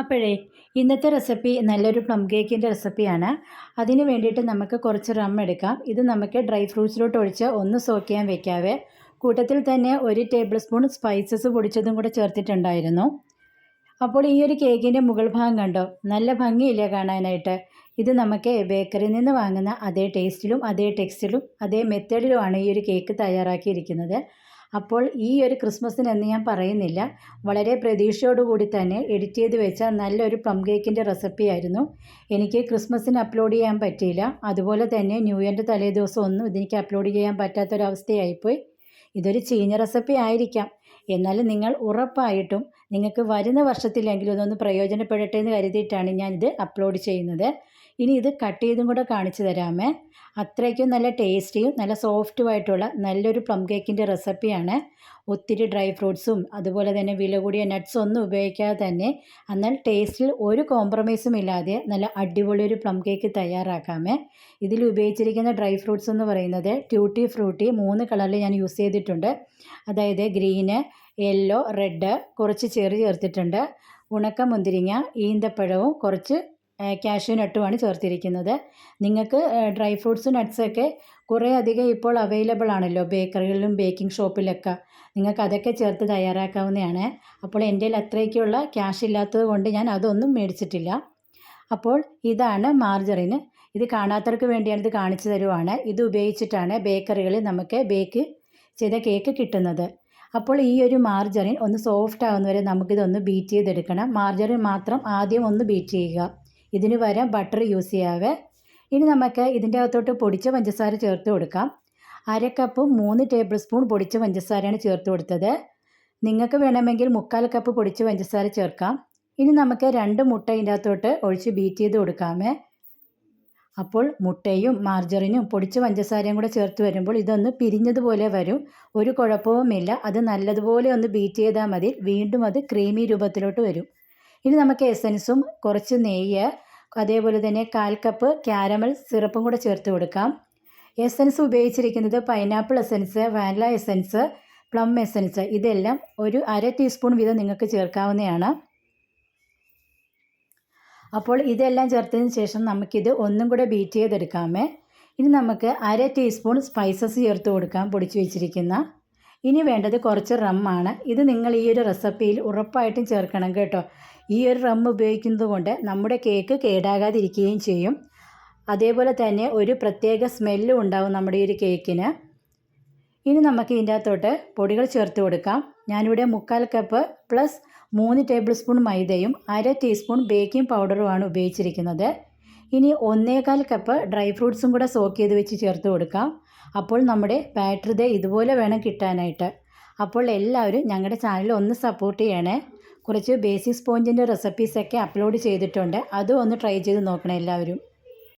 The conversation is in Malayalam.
അപ്പോഴേ ഇന്നത്തെ റെസിപ്പി നല്ലൊരു പ്ലം കേക്കിൻ്റെ റെസിപ്പിയാണ്. അതിന് വേണ്ടിയിട്ട് നമുക്ക് കുറച്ച് റം എടുക്കാം. ഇത് നമുക്ക് ഡ്രൈ ഫ്രൂട്ട്സിലോട്ട് ഒഴിച്ച് ഒന്ന് സോക്ക് ചെയ്യാൻ വെക്കാവേ. കൂട്ടത്തിൽ തന്നെ 1 ടേബിൾ സ്പൂൺ സ്പൈസസ് പൊടിച്ചതും കൂടെ ചേർത്തിട്ടുണ്ടായിരുന്നു. അപ്പോൾ ഈ ഒരു കേക്കിൻ്റെ മുകൾ ഭാഗം കണ്ടോ, നല്ല ഭംഗിയില്ലേ കാണാനായിട്ട്. ഇത് നമുക്ക് ബേക്കറിയിൽ നിന്ന് വാങ്ങുന്ന അതേ ടേസ്റ്റിലും അതേ ടെക്സ്റ്റിലും അതേ മെത്തേഡിലുമാണ് ഈ ഒരു കേക്ക് തയ്യാറാക്കിയിരിക്കുന്നത്. അപ്പോൾ ഈ ഒരു ക്രിസ്മസിനെന്ന് ഞാൻ പറയുന്നില്ല, വളരെ പ്രതീക്ഷയോടുകൂടി തന്നെ എഡിറ്റ് ചെയ്ത് വെച്ച നല്ലൊരു പ്ലം കേക്കിൻ്റെ റെസിപ്പിയായിരുന്നു. എനിക്ക് ക്രിസ്മസിന് അപ്ലോഡ് ചെയ്യാൻ പറ്റിയില്ല, അതുപോലെ തന്നെ ന്യൂ ഇയറിൻ്റെ തലേ ദിവസം ഒന്നും ഇതെനിക്ക് അപ്ലോഡ് ചെയ്യാൻ പറ്റാത്തൊരവസ്ഥയായിപ്പോയി. ഇതൊരു ചീഞ്ഞ റെസിപ്പി ആയിരിക്കാം, എന്നാലും നിങ്ങൾ ഉറപ്പായിട്ടും നിങ്ങൾക്ക് വരുന്ന വർഷത്തിലെങ്കിലും ഇതൊന്ന് പ്രയോജനപ്പെടട്ടെ എന്ന് കരുതിയിട്ടാണ് ഞാനിത് അപ്ലോഡ് ചെയ്യുന്നത്. ഇനി ഇത് കട്ട് ചെയ്തും കൂടെ കാണിച്ചു തരാമേ. അത്രയ്ക്കും നല്ല ടേസ്റ്റിയും നല്ല സോഫ്റ്റുമായിട്ടുള്ള നല്ലൊരു പ്ലം കേക്കിൻ്റെ റെസിപ്പിയാണ്. ഒത്തിരി ഡ്രൈ ഫ്രൂട്ട്സും അതുപോലെ തന്നെ വില കൂടിയ നട്ട്സ് ഒന്നും ഉപയോഗിക്കാതെ തന്നെ എന്നാൽ ടേസ്റ്റിൽ ഒരു കോംപ്രമൈസും ഇല്ലാതെ നല്ല അടിപൊളി ഒരു പ്ലം കേക്ക് തയ്യാറാക്കാമേ. ഇതിൽ ഉപയോഗിച്ചിരിക്കുന്ന ഡ്രൈ ഫ്രൂട്ട്സ് എന്ന് പറയുന്നത് ട്യൂട്ടി ഫ്രൂട്ടി 3 കളറിൽ ഞാൻ യൂസ് ചെയ്തിട്ടുണ്ട്. അതായത് ഗ്രീന്, യെല്ലോ, റെഡ്, കുറച്ച് ചെറി ചേർത്തിട്ടുണ്ട്. ഉണക്ക മുന്തിരിങ്ങ, ഈന്തപ്പഴവും കുറച്ച് കാഷ്യൂ നട്ടുമാണ് ചേർത്തിരിക്കുന്നത്. നിങ്ങൾക്ക് ഡ്രൈ ഫ്രൂട്ട്സ് നട്ട്സൊക്കെ കുറേ അധികം ഇപ്പോൾ അവൈലബിൾ ആണല്ലോ ബേക്കറികളിലും ബേക്കിംഗ് ഷോപ്പിലൊക്കെ. നിങ്ങൾക്ക് അതൊക്കെ ചേർത്ത് തയ്യാറാക്കാവുന്നതാണ്. അപ്പോൾ എൻ്റെ കയ്യിൽ അത്രയ്ക്കുള്ള ക്യാഷ് ഇല്ലാത്തത് കൊണ്ട് ഞാൻ അതൊന്നും മേടിച്ചിട്ടില്ല. അപ്പോൾ ഇതാണ് മാർജറിന്. ഇത് കാണാത്തവർക്ക് വേണ്ടിയാണ് ഇത് കാണിച്ചു തരുവാണ്. ഇത് ഉപയോഗിച്ചിട്ടാണ് ബേക്കറികളിൽ നമുക്ക് ബേക്ക് ചെയ്ത കേക്ക് കിട്ടുന്നത്. അപ്പോൾ ഈ ഒരു മാർജറിൻ ഒന്ന് സോഫ്റ്റ് ആകുന്നവരെ നമുക്കിതൊന്ന് ബീറ്റ് ചെയ്തെടുക്കണം. മാർജറിൻ മാത്രം ആദ്യം ഒന്ന് ബീറ്റ് ചെയ്യുക. ഇതിന് പകരം ബട്ടർ യൂസ് ചെയ്യാവേ. ഇനി നമുക്ക് ഇതിൻ്റെ അകത്തോട്ട് പൊടിച്ച പഞ്ചസാര ചേർത്ത് കൊടുക്കാം. 1/2 കപ്പും 3 ടേബിൾ സ്പൂൺ പൊടിച്ച പഞ്ചസാരയാണ് ചേർത്ത് കൊടുത്തത്. നിങ്ങൾക്ക് വേണമെങ്കിൽ 3/4 കപ്പ് പൊടിച്ച പഞ്ചസാര ചേർക്കാം. ഇനി നമുക്ക് 2 മുട്ട ഇതിൻ്റെ അകത്തോട്ട് ഒഴിച്ച് ബീറ്റ് ചെയ്ത് കൊടുക്കാമേ. അപ്പോൾ മുട്ടയും മാർജറിനും പൊടിച്ച പഞ്ചസാരയും കൂടെ ചേർത്ത് വരുമ്പോൾ ഇതൊന്ന് പിരിഞ്ഞതുപോലെ വരും. ഒരു കുഴപ്പവുമില്ല, അത് നല്ലതുപോലെ ഒന്ന് ബീറ്റ് ചെയ്താൽ മതി. വീണ്ടും അത് ക്രീമി രൂപത്തിലോട്ട് വരും. ഇനി നമുക്ക് എസൻസും കുറച്ച് നെയ്യ്, അതേപോലെ തന്നെ 1/4 കപ്പ് ക്യാരമൽ സിറപ്പും കൂടെ ചേർത്ത് കൊടുക്കാം. എസൻസ് ഉപയോഗിച്ചിരിക്കുന്നത് pineapple essence, vanilla essence, plum essence, ഇതെല്ലാം ഒരു 1/2 ടീസ്പൂൺ വീതം നിങ്ങൾക്ക് ചേർക്കാവുന്നതാണ്. അപ്പോൾ ഇതെല്ലാം ചേർത്തതിന് ശേഷം നമുക്കിത് ഒന്നും കൂടെ ബീറ്റ് ചെയ്തെടുക്കാമേ. ഇനി നമുക്ക് 1/2 ടീസ്പൂൺ സ്പൈസസ് ചേർത്ത് കൊടുക്കാം, പൊടിച്ച് വെച്ചിരിക്കുന്ന. ഇനി വേണ്ടത് കുറച്ച് റമ്മാണ്. ഇത് നിങ്ങൾ ഈ ഒരു റെസിപ്പിയിൽ ഉറപ്പായിട്ടും ചേർക്കണം കേട്ടോ. ഈ ഒരു റം ഉപയോഗിക്കുന്നത് കൊണ്ട് നമ്മുടെ കേക്ക് കേടാകാതിരിക്കുകയും ചെയ്യും. അതേപോലെ തന്നെ ഒരു പ്രത്യേക സ്മെല്ലും ഉണ്ടാവും നമ്മുടെ ഈ ഒരു കേക്കിന്. ഇനി നമുക്ക് ഇതിൻ്റെ അകത്തോട്ട് പൊടികൾ ചേർത്ത് കൊടുക്കാം. ഞാനിവിടെ 3/4 കപ്പ് പ്ലസ് 3 ടേബിൾ സ്പൂൺ മൈദയും 1/2 ടീസ്പൂൺ ബേക്കിംഗ് പൗഡറുമാണ് ഉപയോഗിച്ചിരിക്കുന്നത്. ഇനി 1/4 കപ്പ് ഡ്രൈ ഫ്രൂട്ട്സും കൂടെ സോക്ക് ചെയ്ത് വെച്ച് ചേർത്ത് കൊടുക്കാം. അപ്പോൾ നമ്മുടെ ബാറ്റർ ഇതുപോലെ വേണം കിട്ടാനായിട്ട്. അപ്പോൾ എല്ലാവരും ഞങ്ങളുടെ ചാനൽ ഒന്ന് സപ്പോർട്ട് ചെയ്യണേ. കുറച്ച് ബേസിക് സ്പോഞ്ചിൻ്റെ റെസിപ്പീസൊക്കെ അപ്ലോഡ് ചെയ്തിട്ടുണ്ട്, അതും ഒന്ന് ട്രൈ ചെയ്ത് നോക്കണം എല്ലാവരും.